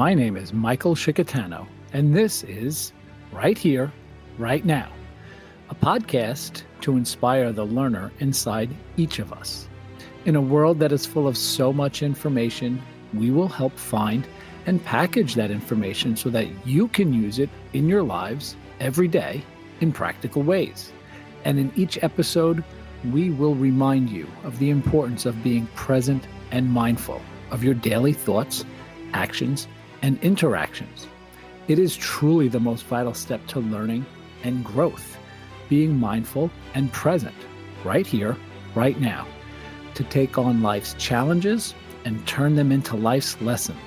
My name is Michael Shikatano, and this is Right Here, Right Now, a podcast to inspire the learner inside each of us. In a world that is full of so much information, we will help find and package that information so that you can use it in your lives every day in practical ways. And in each episode, we will remind you of the importance of being present and mindful of your daily thoughts, actions, and interactions. It is truly the most vital step to learning and growth, being mindful and present right here, right now, to take on life's challenges and turn them into life's lessons.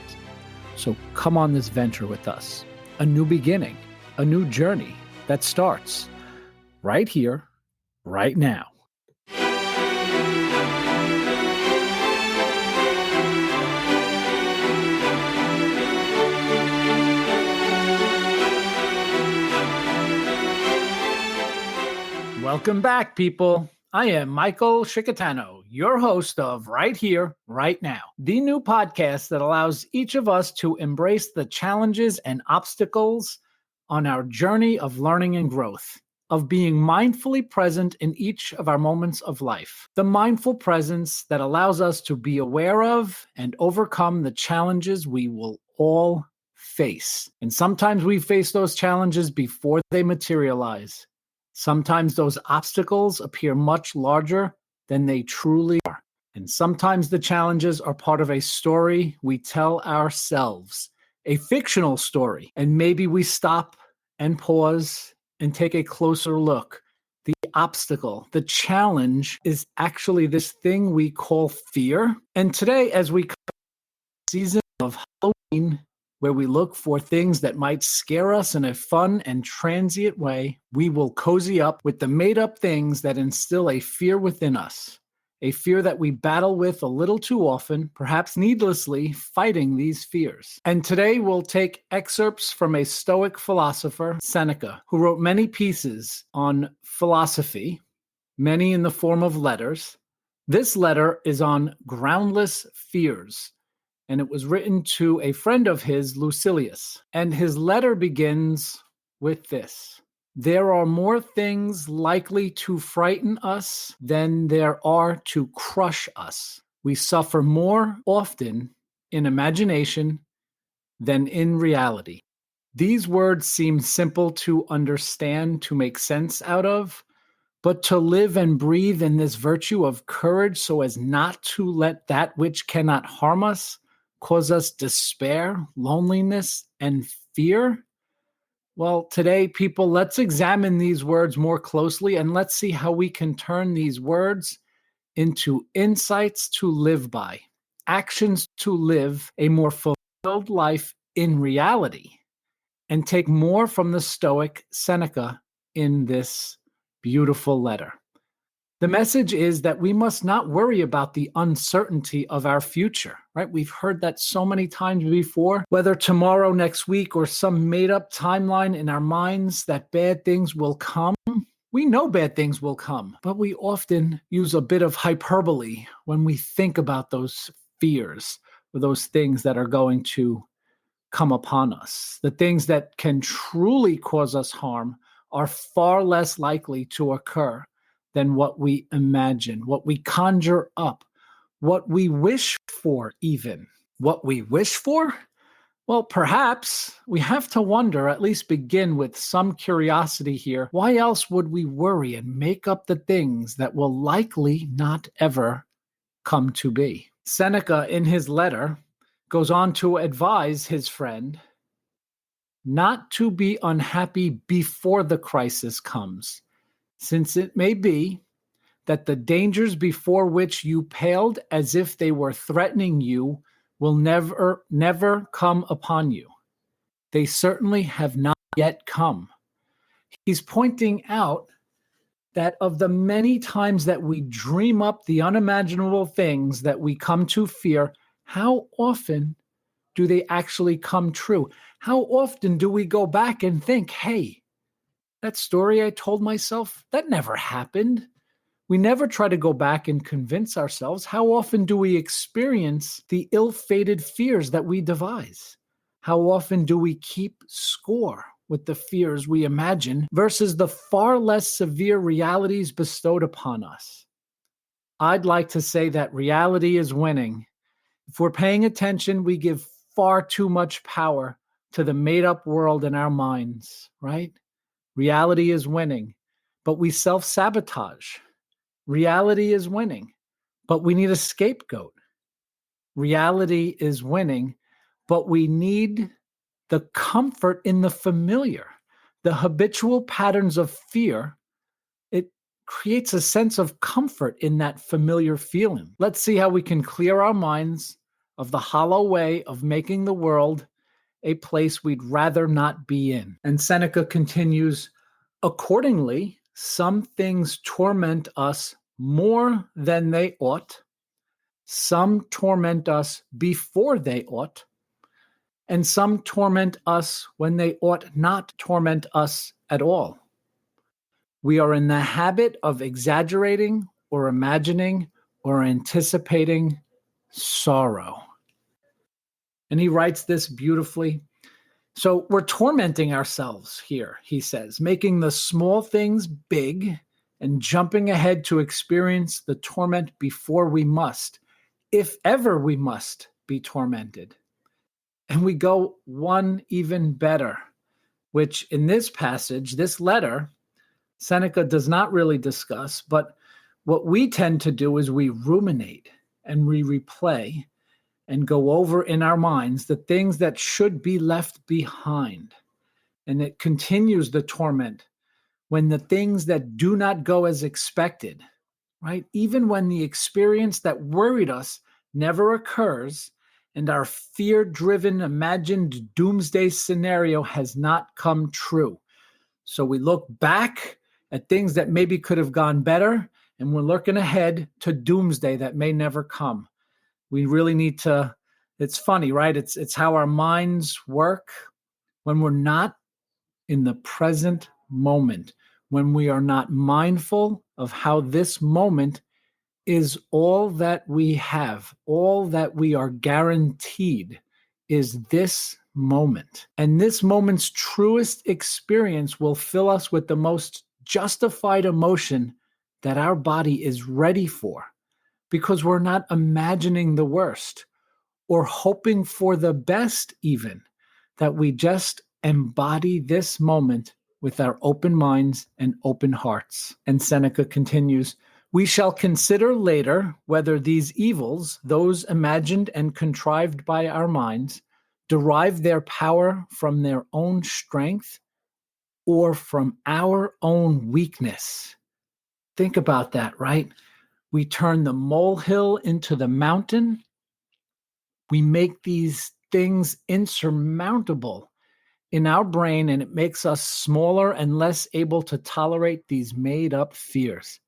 So come on this venture with us, a new beginning, a new journey that starts right here, right now. Welcome back, people. I am Michael Shikatano, your host of Right Here, Right Now, the new podcast that allows each of us to embrace the challenges and obstacles on our journey of learning and growth, of being mindfully present in each of our moments of life. The mindful presence that allows us to be aware of and overcome the challenges we will all face. And sometimes we face those challenges before they materialize. Sometimes those obstacles appear much larger than they truly are. And sometimes the challenges are part of a story we tell ourselves, a fictional story. And maybe we stop and pause and take a closer look. The obstacle, the challenge is actually this thing we call fear. And today, as we come to the season of Halloween, where we look for things that might scare us in a fun and transient way, we will cozy up with the made-up things that instill a fear within us, a fear that we battle with a little too often, perhaps needlessly fighting these fears. And today we'll take excerpts from a Stoic philosopher, Seneca, who wrote many pieces on philosophy, many in the form of letters. This letter is on Groundless Fears, and it was written to a friend of his, Lucilius. And his letter begins with this: "There are more things likely to frighten us than there are to crush us. We suffer more often in imagination than in reality." These words seem simple to understand, to make sense out of, but to live and breathe in this virtue of courage so as not to let that which cannot harm us cause us despair, loneliness, and fear? Well, today, people, let's examine these words more closely and let's see how we can turn these words into insights to live by, actions to live a more fulfilled life in reality, and take more from the Stoic Seneca in this beautiful letter. The message is that we must not worry about the uncertainty of our future, right? We've heard that so many times before, whether tomorrow, next week, or some made-up timeline in our minds that bad things will come. We know bad things will come, but we often use a bit of hyperbole when we think about those fears or those things that are going to come upon us. The things that can truly cause us harm are far less likely to occur than what we imagine, what we conjure up, what we wish for even. What we wish for? Well, perhaps we have to wonder, at least begin with some curiosity here, why else would we worry and make up the things that will likely not ever come to be? Seneca, in his letter, goes on to advise his friend not to be unhappy before the crisis comes, since it may be that the dangers before which you paled as if they were threatening you will never come upon you. They certainly have not yet come. He's pointing out that of the many times that we dream up the unimaginable things that we come to fear, how often do they actually come true? How often do we go back and think, hey, that story I told myself, that never happened? We never try to go back and convince ourselves. How often do we experience the ill-fated fears that we devise? How often do we keep score with the fears we imagine versus the far less severe realities bestowed upon us? I'd like to say that reality is winning. If we're paying attention, we give far too much power to the made up world in our minds, right? Reality is winning, but we self sabotage. Reality is winning, but we need a scapegoat. Reality is winning, but we need the comfort in the familiar. The habitual patterns of fear, it creates a sense of comfort in that familiar feeling. Let's see how we can clear our minds of the hollow way of making the world a place we'd rather not be in. And Seneca continues, accordingly, some things torment us more than they ought, some torment us before they ought, and some torment us when they ought not torment us at all. We are in the habit of exaggerating or imagining or anticipating sorrow. And he writes this beautifully. So we're tormenting ourselves here, he says, making the small things big and jumping ahead to experience the torment before we must, if ever we must be tormented. And we go one even better, which in this passage, this letter, Seneca does not really discuss, but what we tend to do is we ruminate and we replay and go over in our minds the things that should be left behind. And it continues the torment when the things that do not go as expected, right? Even when the experience that worried us never occurs and our fear-driven imagined doomsday scenario has not come true. So we look back at things that maybe could have gone better, and we're looking ahead to doomsday that may never come. We really need to, it's funny, right? It's how our minds work when we're not in the present moment, when we are not mindful of how this moment is all that we have, all that we are guaranteed is this moment. And this moment's truest experience will fill us with the most justified emotion that our body is ready for, because we're not imagining the worst or hoping for the best, even, that we just embody this moment with our open minds and open hearts. And Seneca continues, we shall consider later whether these evils, those imagined and contrived by our minds, derive their power from their own strength or from our own weakness. Think about that, right? We turn the molehill into the mountain. We make these things insurmountable in our brain, and it makes us smaller and less able to tolerate these made-up fears.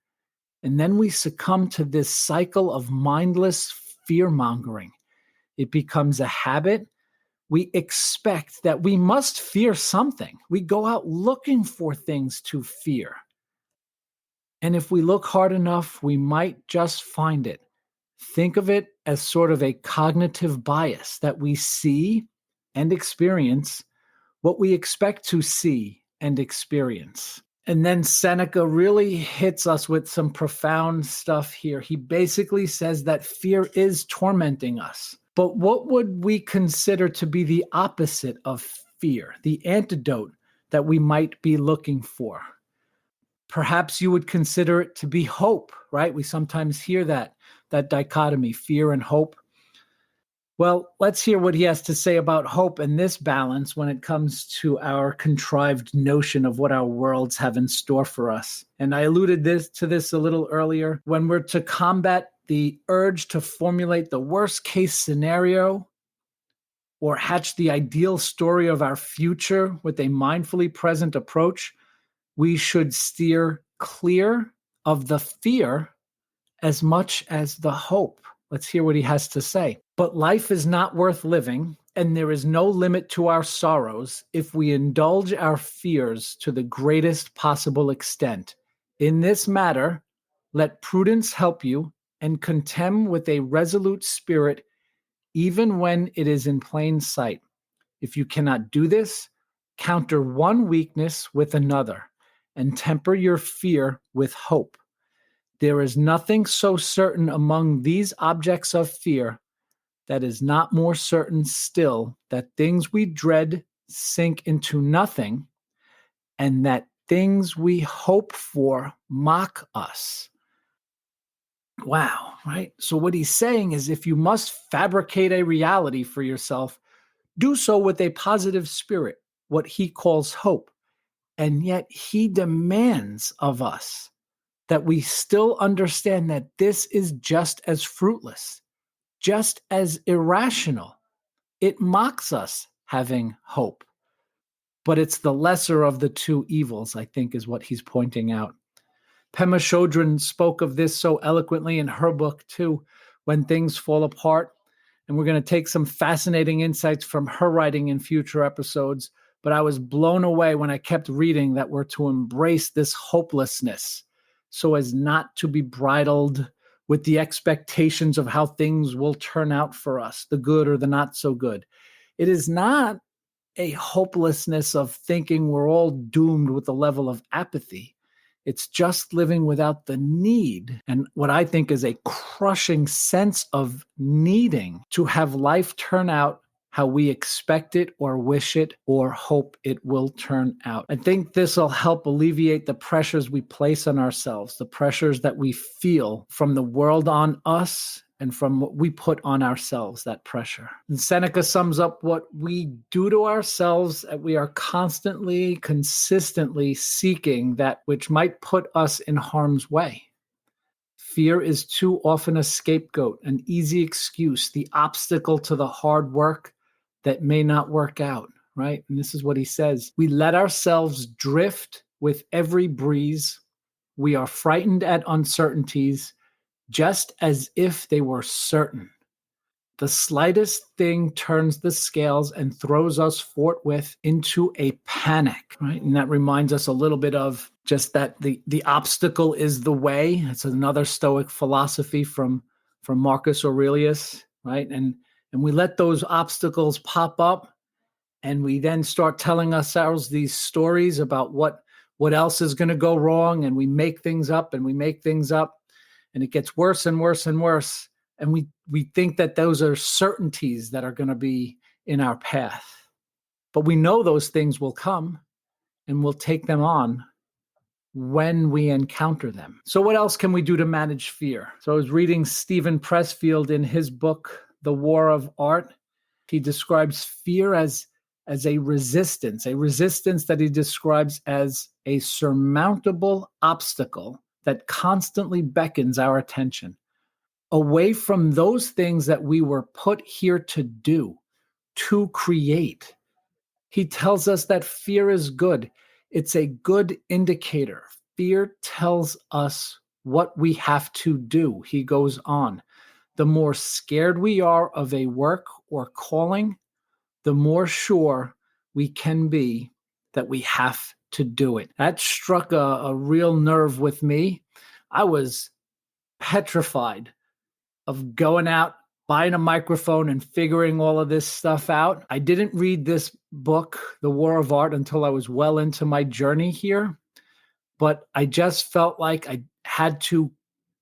And then we succumb to this cycle of mindless fear-mongering. It becomes a habit. We expect that we must fear something. We go out looking for things to fear. And if we look hard enough, we might just find it. Think of it as sort of a cognitive bias that we see and experience what we expect to see and experience. And then Seneca really hits us with some profound stuff here. He basically says that fear is tormenting us. But what would we consider to be the opposite of fear, the antidote that we might be looking for? Perhaps you would consider it to be hope, right? We sometimes hear that dichotomy, fear and hope. Well, let's hear what he has to say about hope and this balance when it comes to our contrived notion of what our worlds have in store for us. And I alluded to this a little earlier. When we're to combat the urge to formulate the worst case scenario or hatch the ideal story of our future with a mindfully present approach, we should steer clear of the fear as much as the hope. Let's hear what he has to say. But life is not worth living, and there is no limit to our sorrows if we indulge our fears to the greatest possible extent. In this matter, let prudence help you, and contend with a resolute spirit, even when it is in plain sight. If you cannot do this, counter one weakness with another and temper your fear with hope. There is nothing so certain among these objects of fear that is not more certain still that things we dread sink into nothing, and that things we hope for mock us. Wow, right? So, what he's saying is if you must fabricate a reality for yourself, do so with a positive spirit, what he calls hope. And yet, he demands of us that we still understand that this is just as fruitless, just as irrational. It mocks us having hope. But it's the lesser of the two evils, I think, is what he's pointing out. Pema Chodron spoke of this so eloquently in her book, too, When Things Fall Apart. And we're going to take some fascinating insights from her writing in future episodes. But I was blown away when I kept reading that we're to embrace this hopelessness so as not to be bridled with the expectations of how things will turn out for us, the good or the not so good. It is not a hopelessness of thinking we're all doomed with a level of apathy. It's just living without the need and what I think is a crushing sense of needing to have life turn out how we expect it or wish it or hope it will turn out. I think this will help alleviate the pressures we place on ourselves, the pressures that we feel from the world on us and from what we put on ourselves, that pressure. And Seneca sums up what we do to ourselves, that we are constantly, consistently seeking that which might put us in harm's way. Fear is too often a scapegoat, an easy excuse, the obstacle to the hard work that may not work out, right? And this is what he says. We let ourselves drift with every breeze. We are frightened at uncertainties, just as if they were certain. The slightest thing turns the scales and throws us forthwith into a panic, right? And that reminds us a little bit of just that the obstacle is the way. It's another Stoic philosophy from Marcus Aurelius, right? And we let those obstacles pop up, and we then start telling ourselves these stories about what else is going to go wrong, and we make things up, and it gets worse and worse and worse. And we think that those are certainties that are going to be in our path. But we know those things will come, and we'll take them on when we encounter them. So what else can we do to manage fear? So I was reading Stephen Pressfield in his book, The War of Art. He describes fear as a resistance that he describes as a surmountable obstacle that constantly beckons our attention away from those things that we were put here to do, to create. He tells us that fear is good. It's a good indicator. Fear tells us what we have to do. He goes on. The more scared we are of a work or calling, the more sure we can be that we have to do it. That struck a real nerve with me. I was petrified of going out, buying a microphone, and figuring all of this stuff out. I didn't read this book, The War of Art, until I was well into my journey here, but I just felt like I had to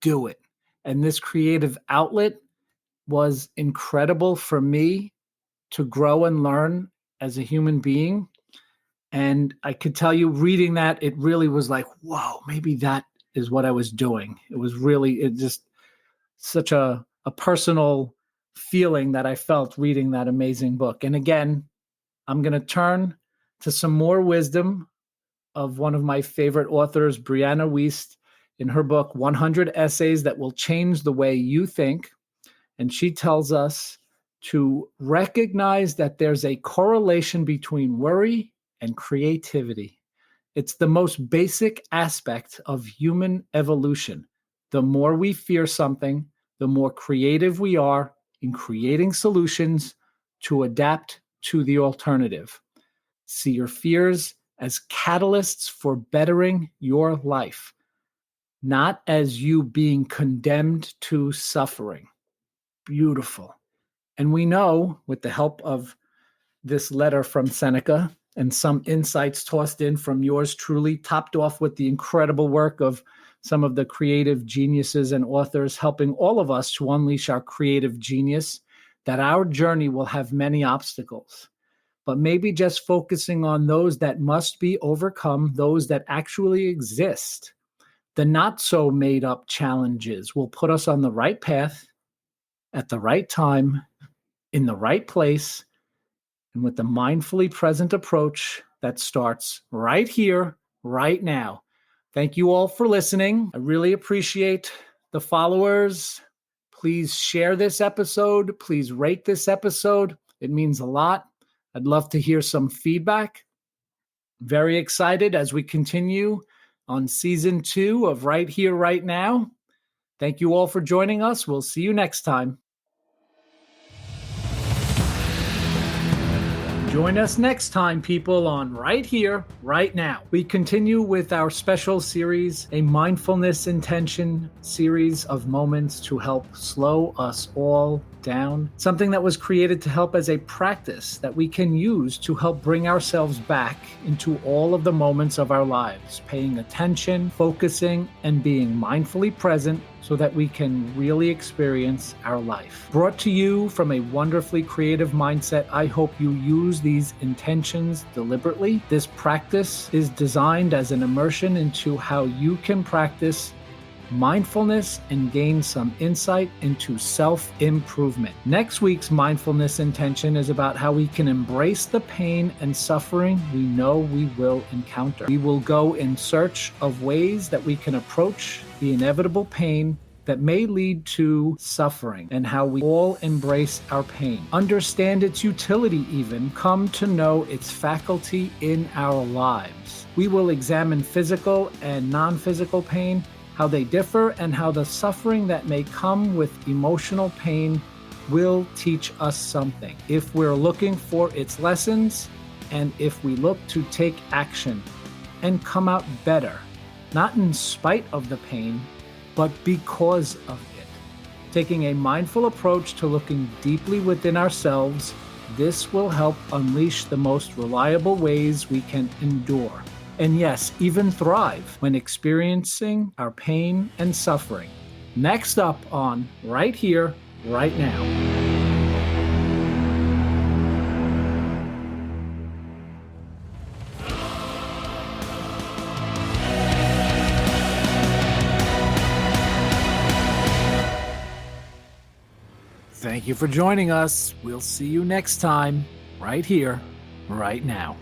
do it. And this creative outlet was incredible for me to grow and learn as a human being. And I could tell you, reading that, it really was like, whoa, maybe that is what I was doing. It just such a personal feeling that I felt reading that amazing book. And again, I'm going to turn to some more wisdom of one of my favorite authors, Brianna Wiest, in her book, 100 Essays That Will Change the Way You Think. And she tells us to recognize that there's a correlation between worry and creativity. It's the most basic aspect of human evolution. The more we fear something, the more creative we are in creating solutions to adapt to the alternative. See your fears as catalysts for bettering your life, not as you being condemned to suffering. Beautiful. And we know, with the help of this letter from Seneca and some insights tossed in from yours truly, topped off with the incredible work of some of the creative geniuses and authors helping all of us to unleash our creative genius, that our journey will have many obstacles. But maybe just focusing on those that must be overcome, those that actually exist, the not so made up challenges will put us on the right path at the right time, in the right place, and with the mindfully present approach that starts right here, right now. Thank you all for listening. I really appreciate the followers. Please share this episode. Please rate this episode. It means a lot. I'd love to hear some feedback. Very excited as we continue on season 2 of Right Here, Right Now. Thank you all for joining us. We'll see you next time. Join us next time, people, on Right Here, Right Now. We continue with our special series, a mindfulness intention series of moments to help slow us all down. Something that was created to help as a practice that we can use to help bring ourselves back into all of the moments of our lives, paying attention, focusing, and being mindfully present so that we can really experience our life. Brought to you from a wonderfully creative mindset, I hope you use these intentions deliberately. This practice is designed as an immersion into how you can practice mindfulness and gain some insight into self-improvement. Next week's mindfulness intention is about how we can embrace the pain and suffering we know we will encounter. We will go in search of ways that we can approach the inevitable pain that may lead to suffering, and how we all embrace our pain, understand its utility even, come to know its faculty in our lives. We will examine physical and non-physical pain, how they differ, and how the suffering that may come with emotional pain will teach us something, if we're looking for its lessons, and if we look to take action and come out better, not in spite of the pain, but because of it. Taking a mindful approach to looking deeply within ourselves, this will help unleash the most reliable ways we can endure, and yes, even thrive when experiencing our pain and suffering. Next up on Right Here, Right Now. Thank you for joining us. We'll see you next time, right here, right now.